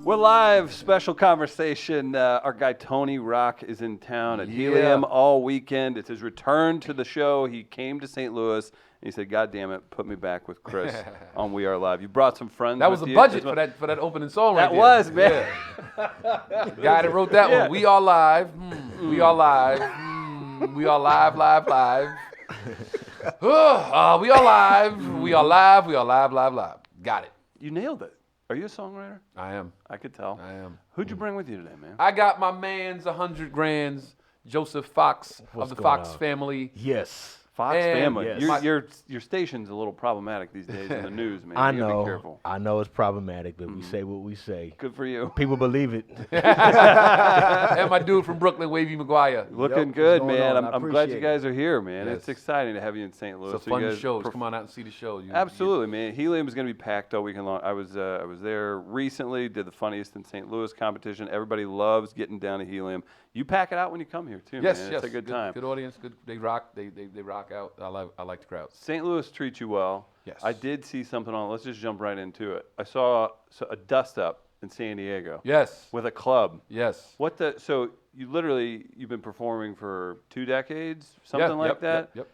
We're live, special conversation. Our guy Tony Rock is in town at Helium all weekend. It's his return to the show. He came to St. Louis, and he said, God damn it, put me back with Chris on We Are Live. You brought some friends That was with the you. budget for that opening song right That there. was, man. Yeah. The guy that wrote that one, We Are Live, We Are Live, We Are Live, Live, Live. We are live, we are live, we are live, live, live. Got it. You nailed it. Are you a songwriter? I am. I could tell. I am. Who'd you bring with you today, man? I got my man's 100 grands, Joseph Fox of the Fox family. Yes. Fox And family. yes. Your station's a little problematic these days in the news, man. I You gotta know. be careful. I know it's problematic, but we say what we say. Good for you. People believe it. And my dude from Brooklyn, Wavy Maguire. Looking Yep, good, what's going man. on? I'm I glad you appreciate guys are here, man. Yes. It's exciting to have you in St. Louis. It's a So you fun guys show. Come on out and see the show. Absolutely, man. Helium is going to be packed all weekend long. I was there recently, did the Funniest in St. Louis competition. Everybody loves getting down to Helium. You pack it out when you come here, too, Yes, man. yes. It's a good time. Good audience. Good. They rock. They rock out. I like the crowds. St. Louis treats you well. Yes. I did see something on. Let's just jump right into it. I saw a dust up in San Diego. Yes. With a club. Yes. So you've been performing for 2 decades, something like that? Yep.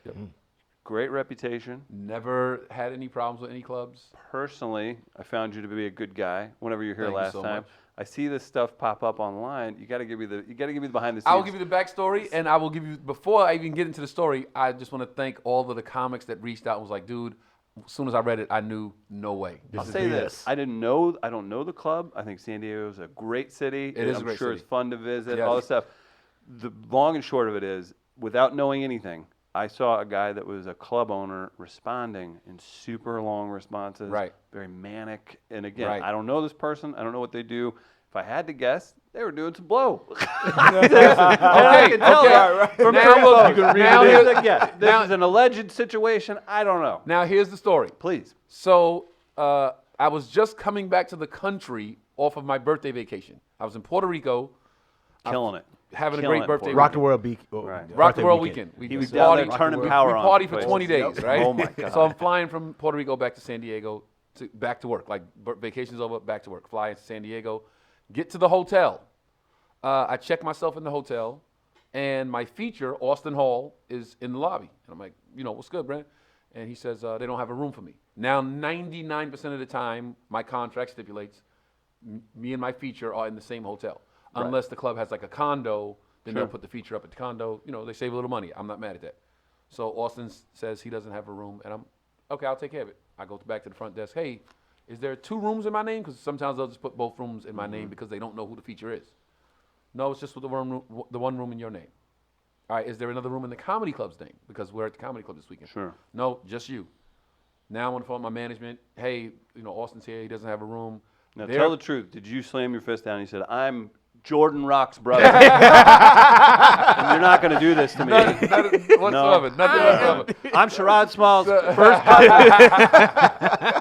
Great reputation. Never had any problems with any clubs. Personally, I found you to be a good guy. Whenever you're here Thank you last so time, much. I see this stuff pop up online. You got to give me the behind the scenes. I will give you the backstory, and I will give you, before I even get into the story, I just want to thank all of the comics that reached out and was like, dude, as soon as I read it, I knew no way. I'll say this: I don't know the club. I think San Diego is a great city. It is a I'm great sure city. it's fun to visit. Yes. All this stuff. The long and short of it is, without knowing anything, I saw a guy that was a club owner responding in super long responses. Right. Very manic. And again, Right. I don't know this person. I don't know what they do. If I had to guess, they were doing some blow. Okay, I can tell okay. from Now- info. you can read Now it in. here's- yeah, this Now- is an alleged situation. I don't know. Now, here's the story. Please. So, I was just coming back to the country off of my birthday vacation. I was in Puerto Rico Killing it. having a Killing great it, birthday Puerto Rock the weekend. World Right. Rock the World weekend. He was we down partied- there turning we- power we on. partied for places. 20 days, right? Oh, my God. So I'm flying from Puerto Rico back to San Diego, back to work. Like, vacation's over, back to work. Fly into San Diego, get to the hotel. I check myself in the hotel, and my feature, Austin Hall, is in the lobby. And I'm like, what's good, Brent? And he says, they don't have a room for me. Now, 99% of the time, my contract stipulates me and my feature are in the same hotel. Unless the club has like a condo, then they'll put the feature up at the condo. They save a little money. I'm not mad at that. So Austin says he doesn't have a room, and I'm, okay, I'll take care of it. I go back to the front desk. Hey, is there 2 rooms in my name? Because sometimes they'll just put both rooms in my name because they don't know who the feature is. No, it's just with the one room in your name. All right, is there another room in the comedy club's name? Because we're at the comedy club this weekend. Sure. No, just you. Now I'm on the phone with my management. Hey, Austin's here. He doesn't have a room. Now tell the truth. Did you slam your fist down and you said, I'm Jordan Rock's brother. And you're not going to do this to me. Nothing whatsoever. Nothing whatsoever. I'm Sherrod Small's first cousin.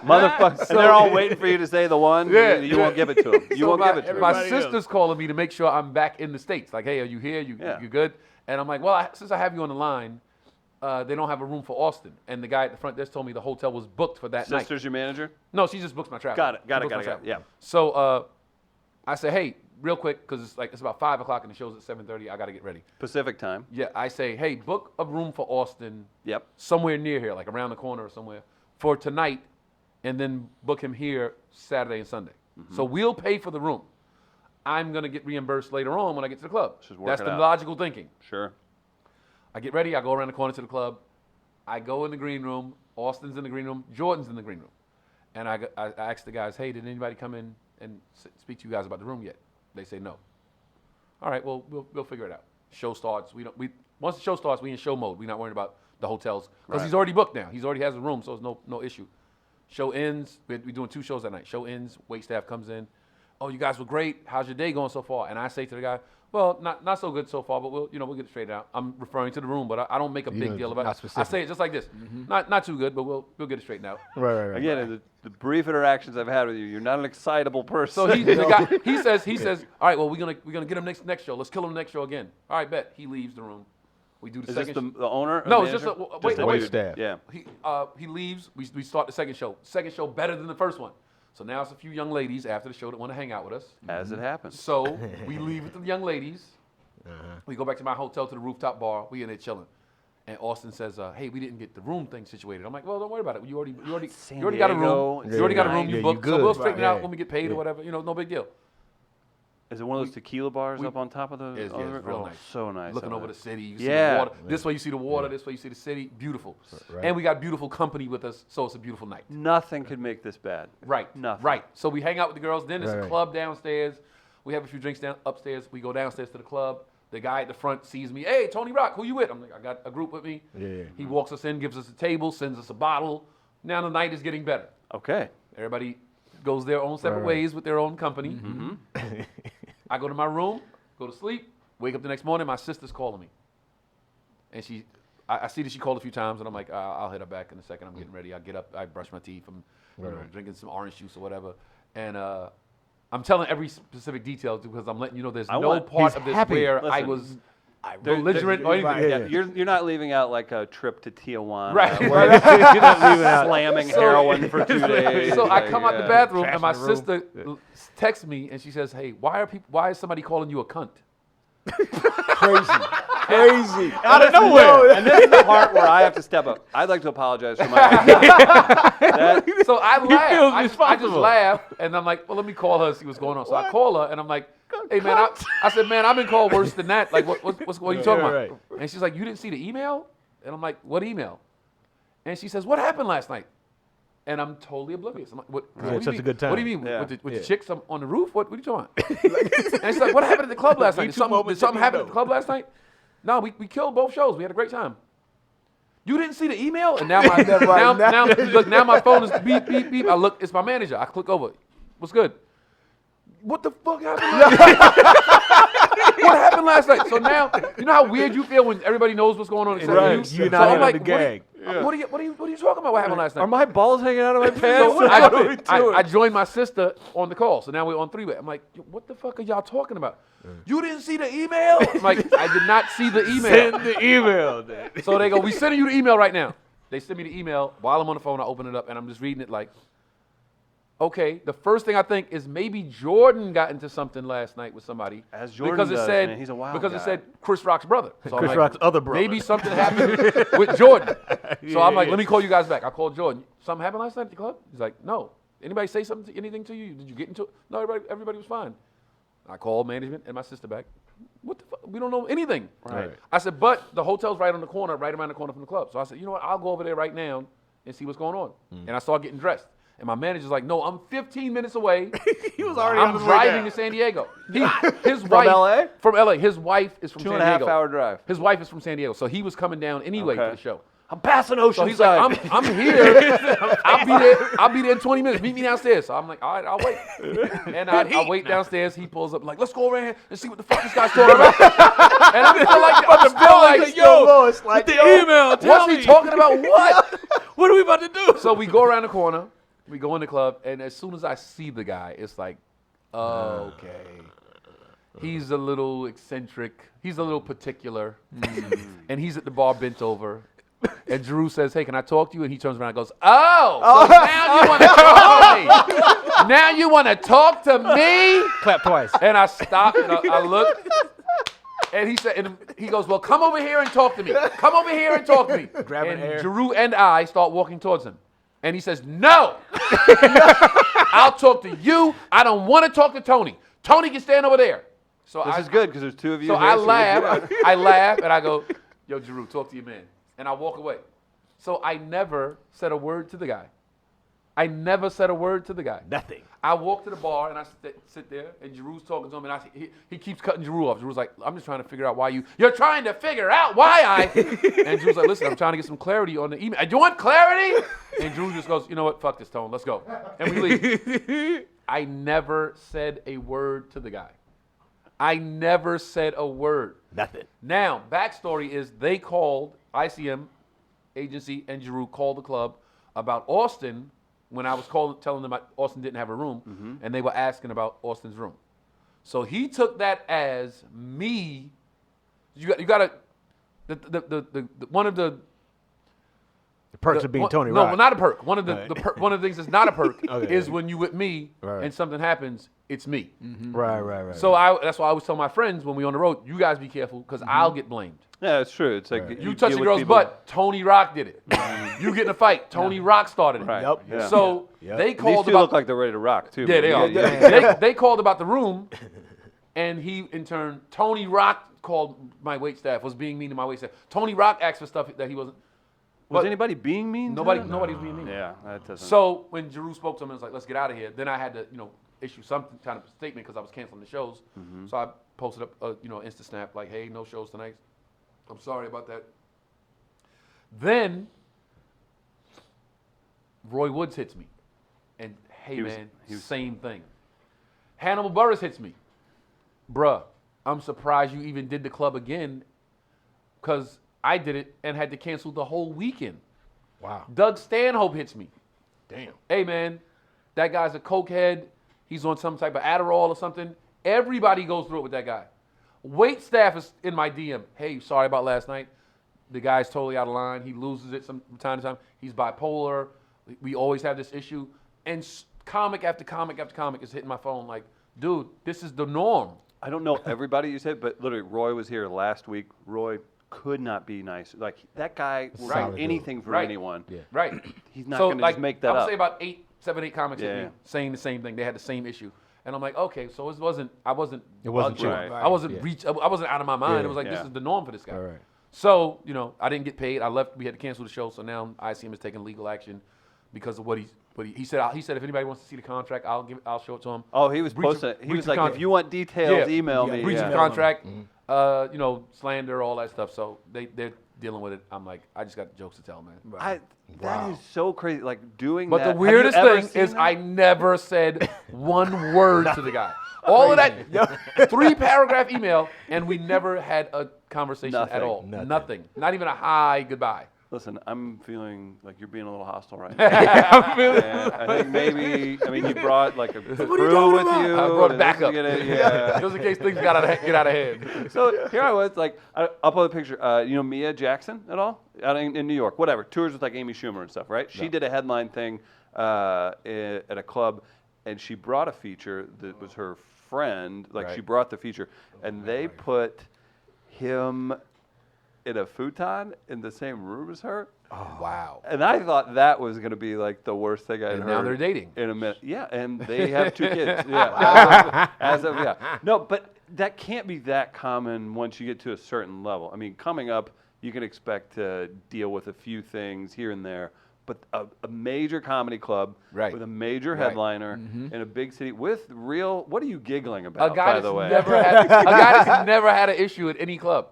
Motherfucker. And they're all waiting for you to say the one. Yeah. You won't give it to them. You So won't give it to my them. sister's calling me to make sure I'm back in the States. Like, hey, are you here? You good? And I'm like, well, since I have you on the line, they don't have a room for Austin. And the guy at the front desk told me the hotel was booked for that night. Sister's your manager? No, she just books my travel. Got it. She books my travel. Yeah. So I said, hey, real quick, because it's about 5 o'clock and the show's at 7:30. I got to get ready. Pacific time. Yeah, I say, hey, book a room for Austin. Yep. Somewhere near here, like around the corner or somewhere, for tonight, and then book him here Saturday and Sunday. Mm-hmm. So we'll pay for the room. I'm going to get reimbursed later on when I get to the club. Just work That's it the out. logical thinking. Sure. I get ready. I go around the corner to the club. I go in the green room. Austin's in the green room. Jordan's in the green room. And I ask the guys, hey, did anybody come in and speak to you guys about the room yet? They say no. All right, well, we'll figure it out. Show starts. Once the show starts, we in show mode. We're not worried about the hotels because he's already booked now. He's already has a room, so it's no issue. Show ends. We're doing 2 shows that night. Show ends. Wait staff comes in. Oh, you guys were great. How's your day going so far? And I say to the guy, well, not so good so far, but we'll get it straightened out. I'm referring to the room, but I don't make a big deal about not it. I specific. say it just like this. Not too good, but we'll get it straightened out. Right. Again, in the brief interactions I've had with you, you're not an excitable person. So the guy, he says, all right, well, we're gonna get him next show. Let's kill him next show again. All right, bet. He leaves the room. We do the Is second. this the owner? or No, it's just manager? wait. the wait staff. Yeah. He leaves. We start the second show. Second show better than the first one. So now it's a few young ladies after the show that want to hang out with us. As it happens. So we leave with the young ladies. We go back to my hotel to the rooftop bar. We in there chilling. And Austin says, hey, we didn't get the room thing situated. I'm like, well, don't worry about it. You already got a room. You already got a room you booked. So we'll straighten it out when we get paid or whatever. No big deal. Is it one of those tequila bars up on top of the? It's real nice. So nice. Looking over the city. You see the water. This way you see the water. This way you see the city. Beautiful. Right. And we got beautiful company with us, so it's a beautiful night. Nothing could make this bad. Right. Nothing. Right. So we hang out with the girls. Then there's a Right. club downstairs. We have a few drinks upstairs. We go downstairs to the club. The guy at the front sees me. Hey, Tony Rock, who you with? I'm like, I got a group with me. Yeah. He walks us in, gives us a table, sends us a bottle. Now the night is getting better. Okay. Everybody goes their own separate ways with their own company. I go to my room, go to sleep, wake up the next morning, my sister's calling me. And I see that she called a few times, and I'm like, I'll hit her back in a second. I'm getting ready. I get up, I brush my teeth, I'm drinking some orange juice or whatever. And I'm telling every specific detail because I'm letting you know there's no part of this where I was belligerent or anything. You're not leaving out like a trip to Tijuana. Right. Where you're not leaving out slamming heroin for 2 days. So I come out the bathroom Trash and my in the room. sister texts me and she says, hey, why is somebody calling you a cunt? Crazy. Out of nowhere. And this is the part where I have to step up. I'd like to apologize for my So I laugh. feels I just responsible. laugh and I'm like, well, let me call her and see what's going on. So I call her and I'm like, hey, man, I said, man, I've been called worse than that. Like, what are you talking about? Right. And she's like, you didn't see the email? And I'm like, what email? And she says, what happened last night? And I'm totally oblivious. I'm like, what do you such mean? a good time. What do you mean? Yeah. With the chicks on the roof? What are you talking about? And she's like, what happened at the club last night? Did something happen at the club last night? No, we killed both shows. We had a great time. You didn't see the email? And now my now my phone is beep, beep, beep. I look, it's my manager. I click over. What's good? What the fuck happened last night? What happened last night? So now, you know how weird you feel when everybody knows what's going on except Right. you? You're So not I'm in like, the gag. what are you talking about? What happened last night? Are my balls hanging out of my pants? So What are we doing? I joined my sister on the call. So now we're on three-way. I'm like, what the fuck are y'all talking about? You didn't see the email? I'm like, I did not see the email. Send the email. Then. So they go, we sending you the email right now. They send me the email. While I'm on the phone, I open it up, and I'm just reading it like, okay, the first thing I think is maybe Jordan got into something last night with somebody. As Jordan because it does, said, man. He's a wild Because guy. it said Chris Rock's brother. So I'm Chris like, Rock's other brother. Maybe something happened with Jordan. So I'm like, yeah. let me call you guys back. I called Jordan. Something happened last night at the club? He's like, no. Anybody say anything to you? Did you get into it? No, everybody was fine. I called management and my sister back. What the fuck? We don't know anything. Right. I said, but the hotel's right on the corner, right around the corner from the club. So I said, you know what? I'll go over there right now and see what's going on. And I started getting dressed. And my manager's like, no, I'm 15 minutes away. He was already I'm on his way driving down. to San Diego. His wife, LA? From LA. His wife is from 2.5 San Diego. hour drive. His wife is from San Diego. So he was coming down anyway Okay. for the show. I'm passing Oceanside. So he's like, I'm here. I'll be there in 20 minutes. Meet me downstairs. So I'm like, all right, I'll wait. And I wait downstairs. He pulls up like, let's go around here and see what the fuck this guy's talking about. And I'm still like, yo, it's like the email. what's he talking about? What? What are we about to do? So we go around the corner. We go in the club, and as soon as I see the guy, it's like, okay. He's a little eccentric. He's a little particular. And he's at the bar bent over. And Drew says, hey, can I talk to you? And he turns around and goes, oh, so now you want to talk to me. Now you want to talk to me? Clap twice. And I stopped, and I looked. And he said, and he goes, well, come over here and talk to me. Come over here and talk to me. Grabbing and hair. Drew and I start walking towards him. And he says, no. I'll talk to you. I don't want to talk to Tony. Tony can stand over there. So This is good because there's two of you. So here, I so laugh. I laugh, and I go, yo, Drew, talk to your man. And I walk away. So I never said a word to the guy. I never said a word to the guy. Nothing. I walk to the bar and I sit there and Drew's talking to him and he keeps cutting Drew off. Drew's like, I'm just trying to figure out why you're trying to figure out why and Drew's like, listen, I'm trying to get some clarity on the email. Do you want clarity? And Drew just goes, you know what? Fuck this, Tone. Let's go. And we leave. I never said a word to the guy. I never said a word. Nothing. Now, backstory is they called ICM agency and Drew called the club about Austin when I was telling them Austin didn't have a room, and they were asking about Austin's room. So he took that as me. You got to one of the The perks of being Tony No, Rock. well, not a perk. One of the, one of the things that's not a perk Okay. is when you with me Right. and something happens, it's me. Right. So that's why I always tell my friends when we on the road, you guys be careful because I'll get blamed. Yeah, it's true. It's like You touch deal a with girl's people- butt, Tony Rock did it. You get in a fight, Tony Rock started it. Right. Yep. Yeah. So Yep. they These called two about look like they're ready to rock too. yeah, but they are. They called about the room, and he in turn Tony Rock called my wait staff was being mean to my wait staff. Tony Rock asked for stuff that he wasn't. Was but anybody being mean? to Nobody, them? nobody's being mean. Yeah, that doesn't. So when Giroux spoke to him, it was like, let's get out of here. Then I had to, issue some kind of statement because I was canceling the shows. So I posted up, Insta Snap like, hey, no shows tonight. I'm sorry about that. Then Roy Woods hits me. And hey, He was- man, he was- same thing. Hannibal Burris hits me. Bruh, I'm surprised you even did the club again because I did it and had to cancel the whole weekend. Wow. Doug Stanhope hits me. Damn. Hey, man, that guy's a cokehead. He's on some type of Adderall or something. Everybody goes through it with that guy. Wait staff is in my DM. Hey, sorry about last night. The guy's totally out of line. He loses it from time to time. He's bipolar. We always have this issue. And comic after comic after comic is hitting my phone like, dude, this is the norm. I don't know everybody you said, but literally Roy was here last week. Roy could not be nice. Like that guy will do Solid dude. anything for Right. anyone. Yeah. Right. He's not going to just make that I would up. say about 7, 8 comics hit Yeah. me saying the same thing. They had the same issue. And I'm like, okay, so I wasn't It wasn't bugging. true. Right. I wasn't Yeah. I wasn't out of my mind. Yeah. It was like, this Yeah. is the norm for this guy. All right. So, I didn't get paid. I left. We had to cancel the show. So now ICM is taking legal action because of what he said. He said if anybody wants to see the contract, I'll show it to him. Oh, he was Breach of- posting. He breach was of like, contract. if you want details, Yeah. email me. Breach yeah. of contract, slander, all that stuff. So they're dealing with it. I'm like, I just got jokes to tell, man. That is so crazy. Like doing But that. the Have you weirdest ever thing seen is that? I never said one word to the guy. All of that 3-paragraph email, and we never had a conversation Nothing. at all. Nothing. Nothing. Not even a hi, goodbye. Listen, I'm feeling like you're being a little hostile right now. And I think maybe, you brought like a crew with you. I brought and backup. this is gonna- yeah. Just in case things get out of hand. So here I was, like, I'll put a picture. Mia Jackson at all? Out in New York, whatever. Tours with like Amy Schumer and stuff, right? She did a headline thing at a club, and she brought a feature that was her friend. Like Right. she brought the feature, and they put him in a futon in the same room as her. Oh, wow. And I thought that was going to be like the worst thing I'd And heard. now they're dating. In a minute. Yeah, and they have 2 kids. Yeah. Yeah. No, but that can't be that common once you get to a certain level. I mean, coming up, you can expect to deal with a few things here and there. But a major comedy club Right. with a major Right. headliner in a big city with real, what are you giggling about, A guy by the way? a guy that's never had an issue at any club.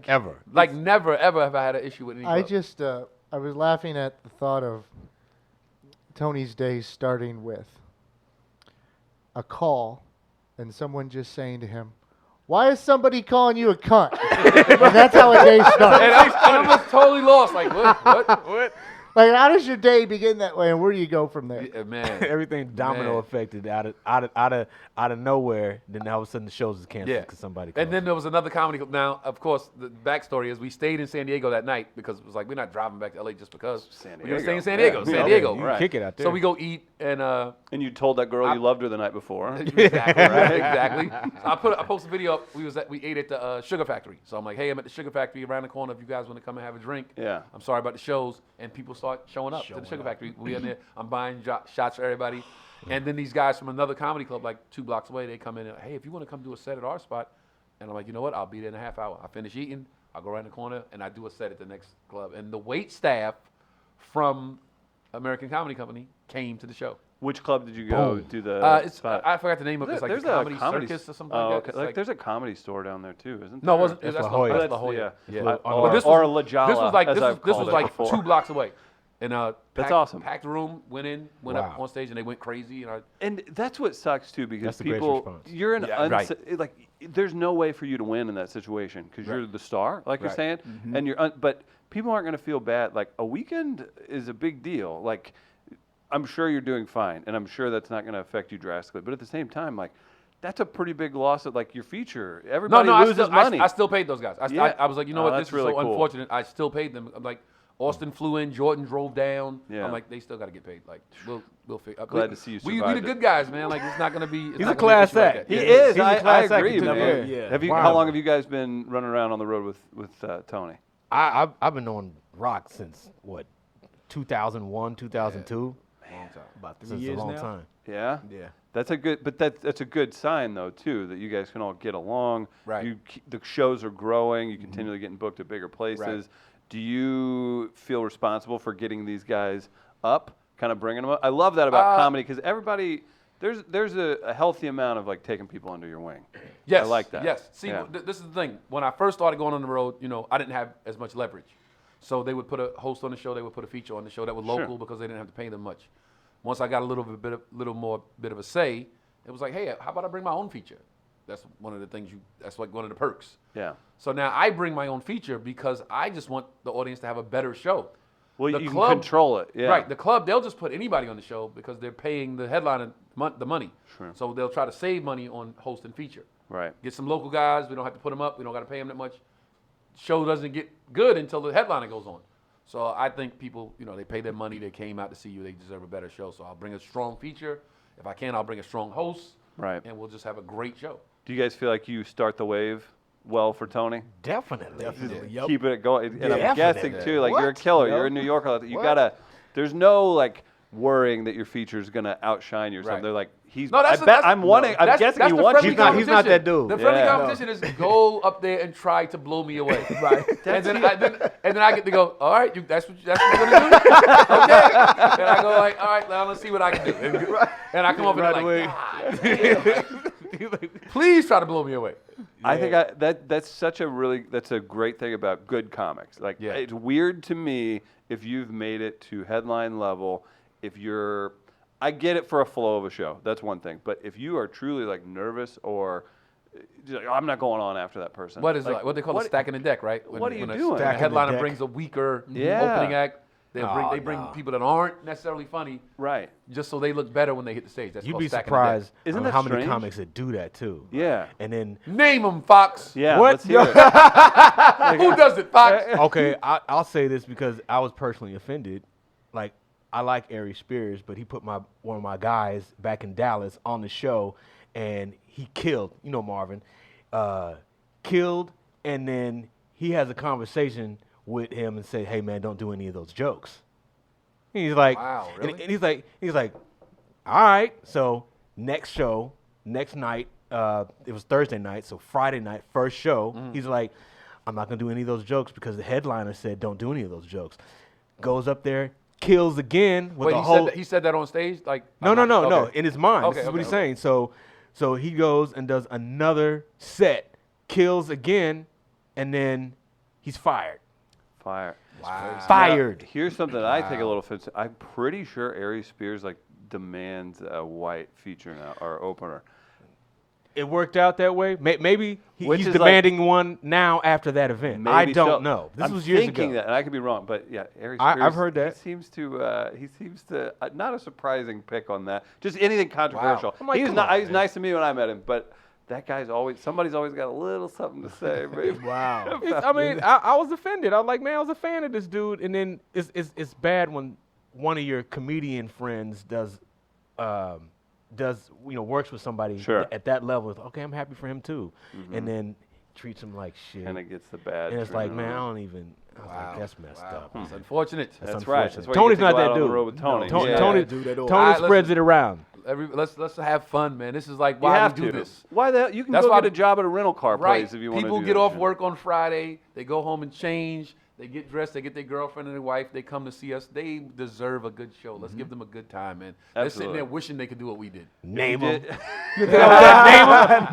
Ever. Like never, ever have I had an issue with any club. I was laughing at the thought of Tony's days starting with a call and someone just saying to him, "Why is somebody calling you a cunt?" And that's how a day And starts. I was totally lost. Like, what? Like, how does your day begin that way, and where do you go from there? Yeah, man. Everything domino Man. affected out of nowhere. Then all of a sudden the shows is canceled Yeah. because somebody. And called. then there was another comedy club. Now, of course, the backstory is we stayed in San Diego that night because it was like, we're not driving back to LA just because. San We're going to stay in Diego. San Diego. Yeah. San Yeah. Diego. You Right. kick it out there. So we go eat and And you told that girl you loved her the night before. exactly, right? Exactly. So I posted a video up. We ate at the Sugar Factory. So I'm like, hey, I'm at the Sugar Factory around the corner. If you guys want to come and have a drink, Yeah. I'm sorry about the shows. And people start showing up to the Sugar Factory. We in there. I'm buying shots for everybody. And then these guys from another comedy club, like 2 blocks away, they come in and, hey, if you want to come do a set at our spot, and I'm like, you know what? I'll be there in a half hour. I finish eating. I'll go around the corner and I do a set at the next club. And the wait staff from American Comedy Company came to the show. Which club did you go to the spot? I forgot the name of it. It's like There's the a Comedy Circus or something oh, like okay. that. It's Like, there's a comedy store down there too, isn't there? no, it wasn't. That's That's La Jolla. That's La Jolla. Yeah. Yeah. Or, But this or was- La Jolla, This was like as I've this called was it like before. 2 blocks away, and That's packed, awesome. Packed room, went Wow. up on stage, and they went crazy. And And that's what sucks too, because That's the greatest people, response. you're in Yeah, right. like, there's no way for you to win in that situation because you're the star, like you're Right. saying, and but people aren't going to feel bad. Like a weekend is a big deal. Like I'm sure you're doing fine, and I'm sure that's not going to affect you drastically. But at the same time, like that's a pretty big loss of like your feature. Everybody loses money. I still paid those guys. Yeah. I was like, you know Oh, what, that's this really is so cool. unfortunate. I still paid them. I'm like, Austin flew in, Jordan drove down. Yeah. I'm like, they still got to get paid. Like, we'll figure. Glad to see you We survived the good guys, man. Like, it's not gonna be. It's He's not a gonna be an class issue like act. that. He Yeah. is. He's a I class act agree, to man. yeah. Have you? Wow. How long have you guys been running around on the road with Tony? I've been on rock since what, 2001, 2002. Long time. About 3 Since years a long now. time. Yeah. Yeah. That's a good, but that's a good sign though too, that you guys can all get along. Right. The shows are growing. You continually getting booked at bigger places. Right. Do you feel responsible for getting these guys up, kind of bringing them up? I love that about comedy because everybody there's a healthy amount of like taking people under your wing. Yes, I like that. Yes. See, Yeah. this is the thing. When I first started going on the road, I didn't have as much leverage. So they would put a host on the show, they would put a feature on the show that was local because they didn't have to pay them much. Once I got a little more of a say, it was like, hey, how about I bring my own feature? That's one of the things that's like one of the perks. Yeah. So now I bring my own feature because I just want the audience to have a better show. Well, The you club- can control it. Yeah. Right. The club, they'll just put anybody on the show because they're paying the headliner the money. Sure. So they'll try to save money on host and feature. Right. Get some local guys. We don't have to put them up. We don't got to pay them that much. Show doesn't get good until the headliner goes on. So I think people, they pay their money. They came out to see you. They deserve a better show. So I'll bring a strong feature. If I can, I'll bring a strong host. Right. And we'll just have a great show. Do you guys feel like you start the wave well for Tony? Definitely. Definitely. Yep. Keep it going. And I'm Definitely. guessing too, like you're a killer. You're in New York. You gotta. There's no like worrying that your feature's gonna outshine you or something. Right. They're like, he's. No, that's I bet I'm wanting. I'm that's guessing the he wants friendly you. He's not that dude. The friendly Yeah. competition is go up there and try to blow me away. Right. and then I get to go, all right, that's what you're gonna do? Okay. And I go like, all right, now let's see what I can do. And I come up and Right like, away. God damn, please try to blow me away. I think that's a great thing about good comics. Like Yeah. it's weird to me if you've made it to headline level. I get it for a flow of a show. That's one thing. But if you are truly like nervous or just like, I'm not going on after that person. What is it like? What they call it, stacking the deck, right? What are you when doing? When a Stacking the headliner deck. brings a weaker Yeah. opening act, they bring no. people that aren't necessarily funny Right. just so they look better when they hit the stage. That's You'd called be stacking the deck. surprised Isn't on that how many strange? comics that do that too. Yeah. And then, Name them, Fox. Yeah. What? Let's hear it. Who does it, Fox? okay, I'll say this because I was personally offended. Like, I like Ari Spears, but he put one of my guys back in Dallas on the show, and he killed. Marvin, killed, and then he has a conversation with him and say, "Hey, man, don't do any of those jokes." And he's like, Wow, and- really? and he's like, all right. So next show, next night, it was Thursday night, so Friday night, first show. He's like, I'm not gonna do any of those jokes because the headliner said don't do any of those jokes. Goes up there, kills again with Wait, the whole. he said that on stage? Like No. Okay. In his mind, Okay, this is what okay, he's okay. saying. So he goes and does another set, kills again, and then he's fired. Fire. Wow. Fired. Here's something that I take a little offense. I'm pretty sure Ari Spears like demands a white feature now or opener. It worked out that way. Maybe Which he's is like- demanding one now after that event. I Maybe don't so. know. This I'm was years thinking ago. that, and I could be wrong, but yeah, Ari I've Spears. heard that. He seems to not a surprising pick on that. Just anything controversial. I'm like, He was come not. on, He was nice to me when I met him, but that guy's somebody's always got a little something to say. Baby. Wow. I mean, I was offended. I was like, man, I was a fan of this dude. And then it's bad when one of your comedian friends does works with somebody Sure. at that level. It's, okay, I'm happy for him too. And then treats him like shit. And it gets the bad. And it's like, treatment. man, I don't even. I was like, that's messed up. It's unfortunate. That's right. That's why Tony's you get to not go that out on the dude. road with Tony. Tony, Yeah. Tony, do that all. Tony Alright, spreads listen. it around. Let's have fun, man. This is like You why have we do to. this. Why the hell? You can That's go why get a job at a rental car Right. place if you want to. People do get that off shit. work on Friday. They go home and change. They get dressed. They get their girlfriend and their wife. They come to see us. They deserve a good show. Let's give them a good time, man. They're sitting there Absolutely. wishing they could do what we did. Name You him. did-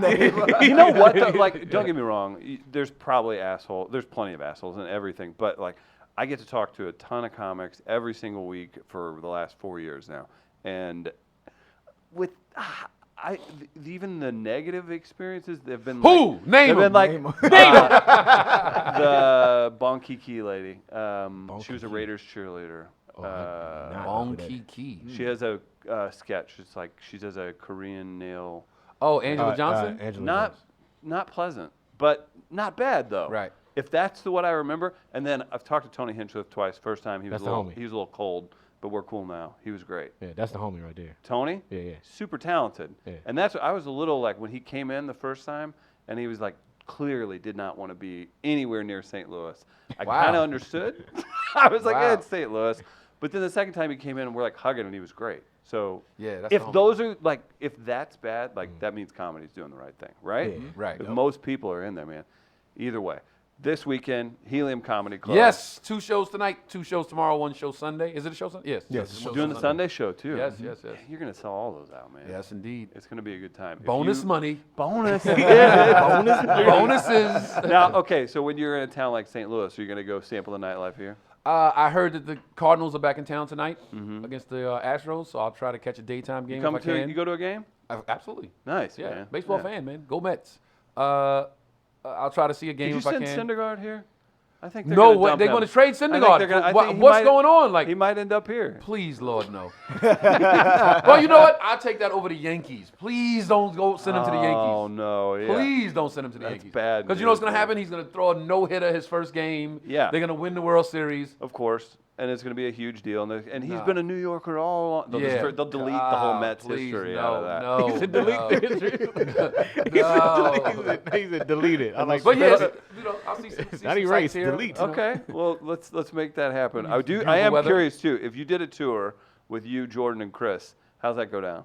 Name him. You know what? Though? Like, don't get me wrong. There's probably there's plenty of assholes and everything. But like, I get to talk to a ton of comics every single week for the last 4 years now, and with even the negative experiences, they've been Who? like, Name they've been them. like Name 'em. the Bonkiki lady. She was a Bonkiki. Raiders cheerleader. Nah. Bong Key. She has a sketch. It's like she does a Korean nail. Oh, Angela Johnson. Angela Not Johnson. not pleasant, but not bad though. Right. if that's what I remember, and then I've talked to Tony Hinchcliffe twice. First time he was That's the homie. he was a little cold, but we're cool now. He was great. Yeah, that's the homie right there. Tony, Yeah. super talented, Yeah. and that's what I was a little like when he came in the first time, and he was like clearly did not want to be anywhere near St. Louis. I Wow. kind of understood. I was like, Wow. it's St. Louis, but then the second time he came in, and we're like hugging, and he was great. So Yeah, that's if the homie. those are like if that's bad, like that means comedy's doing the right thing, right? Yeah. Right. If most people are in there, man. Either way, this weekend, Helium Comedy Club. Yes, 2 shows tonight, 2 shows tomorrow, 1 show Sunday. Is it a show Sunday? Yes. Yes. it's a We're show doing the Sunday show too. Yes, yes. You're gonna sell all those out, man. Yes, indeed. It's gonna be a good time. If Bonus you- money. Bonus. Yeah. Bonuses. Now, okay, so when you're in a town like St. Louis, are you gonna go sample the nightlife here? I heard that the Cardinals are back in town tonight against the Astros, so I'll try to catch a daytime game Come if I to can. you go to a game? Absolutely. Nice. Yeah, man. baseball Yeah. fan, man. Go Mets. I'll try to see a game Did you if I send can. Syndergaard here? I think they're No gonna way. dump They're him. going to trade I think Syndergaard. they're gonna- I think he What's might- going on? Like, He might end up here. please, Lord, no. Well, you know what? I'll take that over the Yankees. Please don't go send him to the Oh Yankees. no! Yeah. Please don't send him to the That's Yankees. bad Because you know what's news, going to man. happen? He's going to throw a no-hitter his first game. Yeah. They're going to win the World Series. Of course, and it's going to be a huge deal. And he's Nah. been a New Yorker all along. They'll, Yeah. they'll delete the whole Mets please, history no, out of that. No, He said delete no. the history. No. He said delete it. I like But that. yes, I'll see some Not sites erase, here. delete. Okay, well let's make that happen. I Beautiful am weather. curious too. If you did a tour with you, Jordan, and Chris, how's that go down?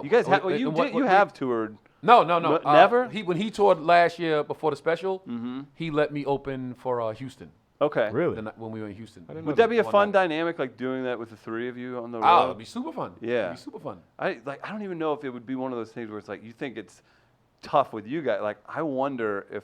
You guys have you have toured. No. Never? When he toured last year before the special, he let me open for Houston. Okay. Really? When we were in Houston. Would that be a One fun night. dynamic, like doing that with the three of you on the road? Oh, it'd be super fun. Yeah. It'd be super fun. I don't even know if it would be one of those things where it's like you think it's tough with you guys. Like I wonder if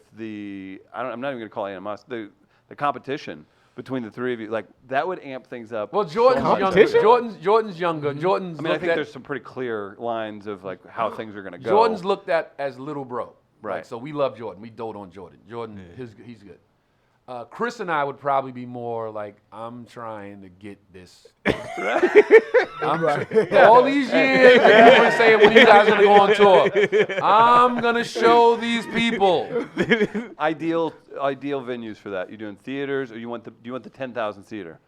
I'm not even gonna call it animosity. The competition between the three of you, like that would amp things up. Well, Jordan's younger. Competition? Jordan's younger. Jordan's I mean, I looked think at, there's some pretty clear lines of like how things are gonna go. Jordan's looked at as little bro. Right. Like, so we love Jordan. We dote on Jordan. Jordan, he's good. Chris and I would probably be more like, I'm trying to get this. All these years, you've been saying when you guys are gonna go on tour, I'm gonna show these people. ideal venues for that. You doing theaters, or do you want the 10,000 seater,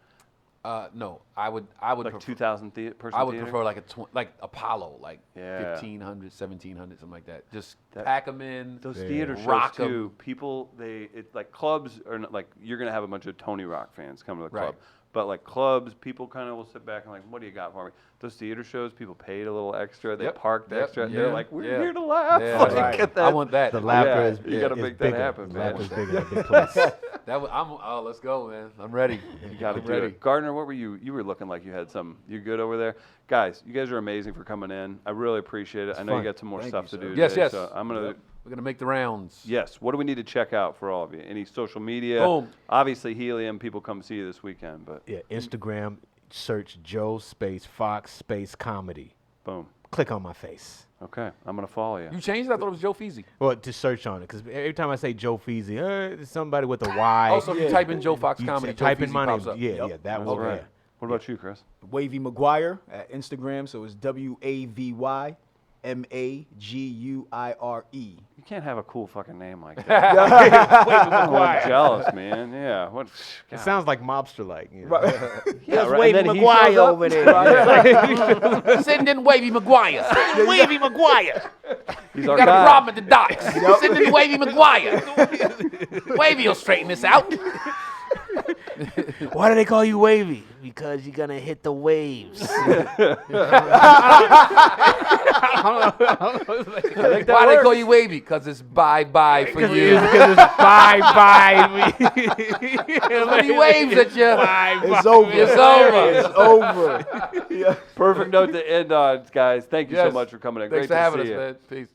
No, I would like prefer, 2,000 person I would theater? prefer like Apollo, like Yeah. 1,500, 1,700, something like that. Just That- pack them in. Those Yeah. theater shows Rock 'em. too. People, like clubs are not, like you're gonna have a bunch of Tony Rock fans come to the club, Right. but like clubs, people kind of will sit back and like, what do you got for me? Those theater shows, people paid a little extra. They Yep. parked Yep. extra. Yeah. They're like, we're Yeah. here to laugh. Yeah, Like, right. get that. I want that. The laughter Yeah, is you gotta is make that bigger. happen, The man. laughter's bigger at a big place. Let's go, man. I'm ready. You got to I'm do ready. it. Gardner, what were you? You were looking like you had some. You good over there, guys? You guys are amazing for coming in. I really appreciate it. I know you fun. got some more Thank stuff you, to do. sir. Yes, today, yes. So I'm gonna. We're gonna make the rounds. Yes. What do we need to check out for all of you? Any social media? Boom. Obviously, Helium. People come see you this weekend, but Yeah, Instagram, search Joe space Fox space comedy. boom. Click on my face. Okay, I'm gonna follow you. You changed it? I thought it was Joe Feezy. Well, to search on it, because every time I say Joe Feezy, it's somebody with a Y. Also, if you type in Joe Fox You Comedy, type Joe in Feezy my name. pops up. Yeah, Yep. yeah, that That's was right. yeah. What about you, Chris? Wavy Maguire at Instagram, so it's WAVY MAGUIRE. You can't have a cool fucking name like that. I'm jealous, man. Yeah. What? It God. sounds like mobster like. You know? Yeah, There's right. Wavy And then he Maguire shows up. over there. Send in Wavy Maguire. Wavy Maguire. He's our Got guy. a problem at the docks. Send in Wavy Maguire. Wavy will straighten this out. Why do they call you Wavy? Because you're gonna hit the waves. I think that Why they works. call you Wavy? Because it's bye-bye for you. Because it's bye. When he waves at you, It's over. It's over. It's over. Perfect note to end on, guys. Thank you so Yes. much for coming in. Thanks Great for having to us, see you. man. Peace.